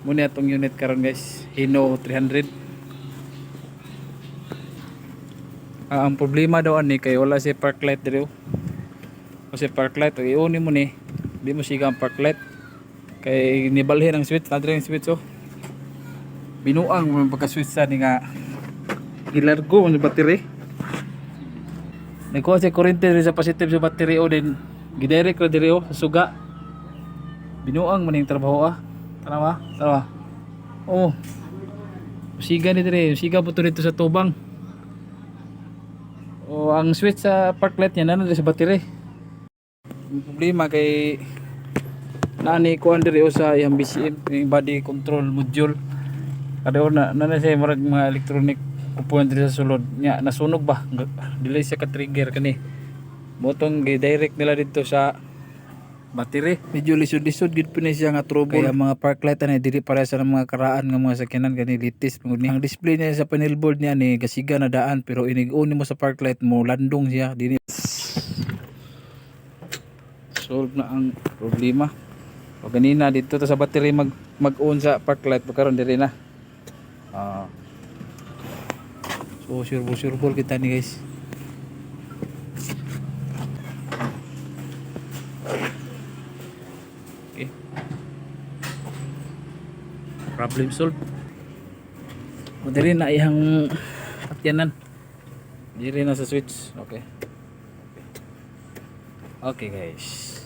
Muna itong unit karon guys, Hino 300. Ang problema daw ani kay wala si park light diri. Kasi park light iuni mo ni, di mo siga ang park light. Kay nibalhin ang switch, nadre ang switch oh. Binuang mo pagka switch sa ni nga gilargo ang battery. Nagkuha si kurente sa positive sa battery o din gidirect ra diri oh sa suga. Binuang man yung trabaho ah. Tanawa. Oh. Siga ni diri, siga po to dito sa tubang. O ang switch sa park light niya nana sa battery. Ang problema kay nani kuan diri sa yang BCM, yung body control module. Kada na siya mga electronic component diri sa sulod nya nasunog ba dili siya ka trigger kani motong gi-direct nila dito sa battery. Medyo lisod-lisod gid pa ni siya nga trouble. Kaya mga park light na dili para sa mga karaan nga mga sakyanan kani litis pud ni ang display niya sa panel board niya ni gasiga na daan pero inig-on mo sa park light mo landong siya dinhi. Solve na ang problema. O ganina dito to sa battery mag-on sa park light karon diri na. So sure kita ni guys. Okay. Problem solved. O diri na ihang atyanan. Diri na sa switch. Okay. Okay guys.